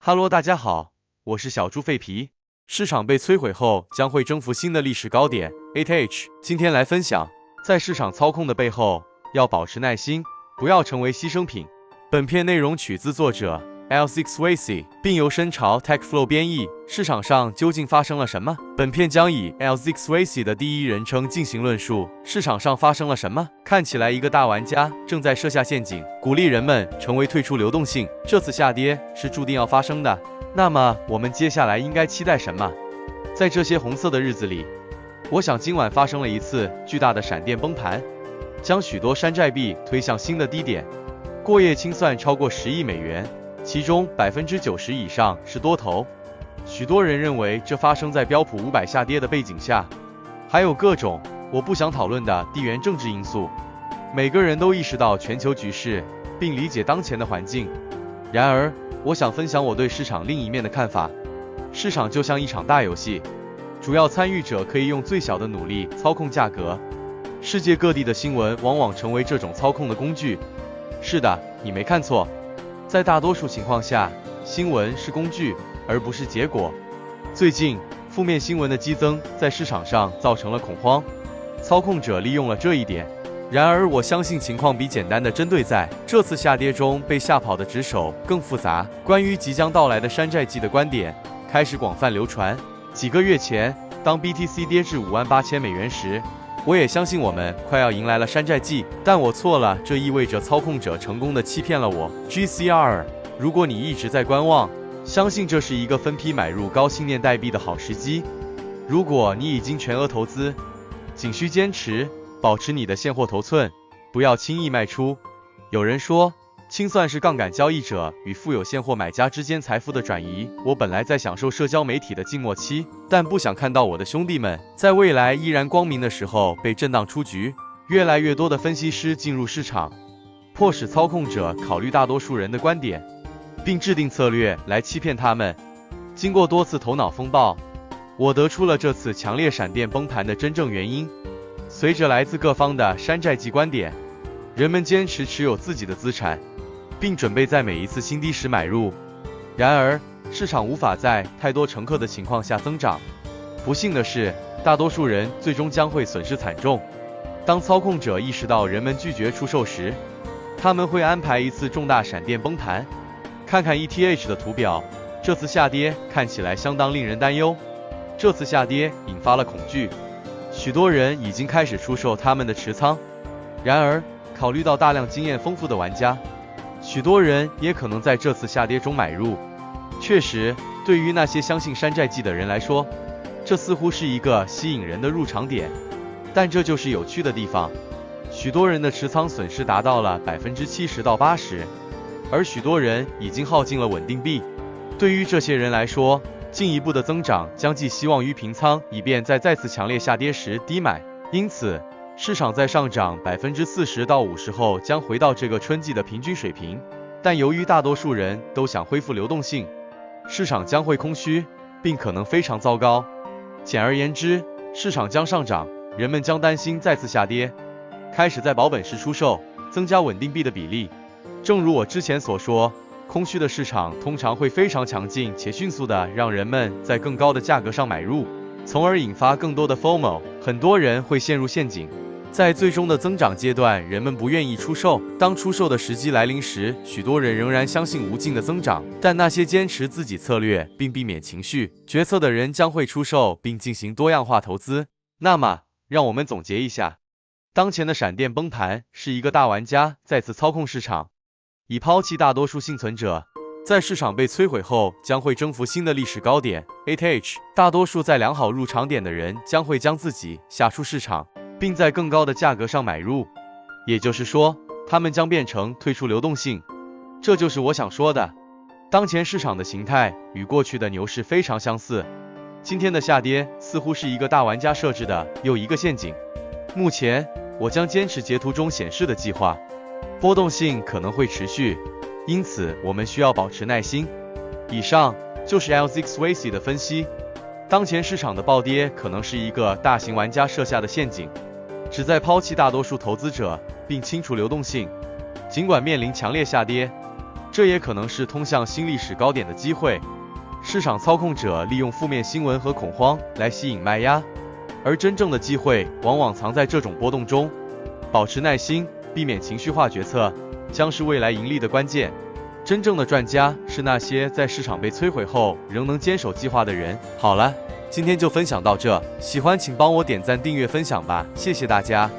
哈喽，大家好，我是小猪废皮。市场被摧毁后将会征服新的历史高点 8H。今天来分享，在市场操控的背后，要保持耐心，不要成为牺牲品。本片内容取自作者 Alex Swayze， 并由深潮 TechFlow 编译。市场上究竟发生了什么？本片将以 Alex Swayze 的第一人称进行论述。市场上发生了什么？看起来一个大玩家正在设下陷阱，鼓励人们成为退出流动性。这次下跌是注定要发生的。那么我们接下来应该期待什么？在这些红色的日子里，我想今晚发生了一次巨大的闪电崩盘，将许多山寨币推向新的低点。过夜清算超过10亿美元，其中90%以上是多头。许多人认为这发生在标普500下跌的背景下，还有各种我不想讨论的地缘政治因素。每个人都意识到全球局势，并理解当前的环境。然而，我想分享我对市场另一面的看法。市场就像一场大游戏，主要参与者可以用最小的努力操控价格。世界各地的新闻往往成为这种操控的工具。是的，你没看错，在大多数情况下，新闻是工具，而不是结果。最近，负面新闻的激增在市场上造成了恐慌，操控者利用了这一点。然而，我相信情况比简单的针对在这次下跌中被吓跑的指手更复杂。关于即将到来的山寨季的观点开始广泛流传。几个月前，当 BTC 跌至58000美元时，我也相信我们快要迎来了山寨季，但我错了，这意味着操控者成功地欺骗了我。GCR， 如果你一直在观望，相信这是一个分批买入高信念代币的好时机。如果你已经全额投资，仅需坚持，保持你的现货头寸，不要轻易卖出。有人说，清算是杠杆交易者与富有现货买家之间财富的转移。我本来在享受社交媒体的静默期，但不想看到我的兄弟们在未来依然光明的时候被震荡出局。越来越多的分析师进入市场，迫使操控者考虑大多数人的观点，并制定策略来欺骗他们。经过多次头脑风暴，我得出了这次强烈闪电崩盘的真正原因。随着来自各方的山寨季观点，人们坚持持有自己的资产，并准备在每一次新低时买入。然而，市场无法在太多乘客的情况下增长。不幸的是，大多数人最终将会损失惨重。当操控者意识到人们拒绝出售时，他们会安排一次重大闪电崩盘。看看 ETH 的图表，这次下跌看起来相当令人担忧。这次下跌引发了恐惧，许多人已经开始出售他们的持仓。然而，考虑到大量经验丰富的玩家，许多人也可能在这次下跌中买入。确实，对于那些相信山寨季的人来说，这似乎是一个吸引人的入场点。但这就是有趣的地方，许多人的持仓损失达到了70%到80%，而许多人已经耗尽了稳定币。对于这些人来说，进一步的增长将寄希望于平仓，以便在再次强烈下跌时低买。因此，市场在上涨40%到50%后将回到这个春季的平均水平。但由于大多数人都想恢复流动性，市场将会空虚，并可能非常糟糕。简而言之，市场将上涨，人们将担心再次下跌，开始在保本时出售，增加稳定币的比例。正如我之前所说，空虚的市场通常会非常强劲且迅速地让人们在更高的价格上买入，从而引发更多的 FOMO。很多人会陷入陷阱。在最终的增长阶段，人们不愿意出售。当出售的时机来临时，许多人仍然相信无尽的增长，但那些坚持自己策略并避免情绪决策的人将会出售并进行多样化投资。那么，让我们总结一下，当前的闪电崩盘是一个大玩家再次操控市场，以抛弃大多数幸存者。在市场被摧毁后，将会征服新的历史高点 8H。大多数在良好入场点的人将会将自己下出市场，并在更高的价格上买入，也就是说，他们将变成退出流动性。这就是我想说的。当前市场的形态与过去的牛市非常相似。今天的下跌似乎是一个大玩家设置的又一个陷阱。目前，我将坚持截图中显示的计划。波动性可能会持续，因此我们需要保持耐心。以上就是 Alex Swayze 的分析。当前市场的暴跌可能是一个大型玩家设下的陷阱，旨在抛弃大多数投资者并清除流动性。尽管面临强烈下跌，这也可能是通向新历史高点的机会。市场操控者利用负面新闻和恐慌来吸引卖压，而真正的机会往往藏在这种波动中。保持耐心，避免情绪化决策，将是未来盈利的关键。真正的赚家是那些在市场被摧毁后仍能坚守计划的人。好了，今天就分享到这，喜欢请帮我点赞、订阅、分享吧，谢谢大家。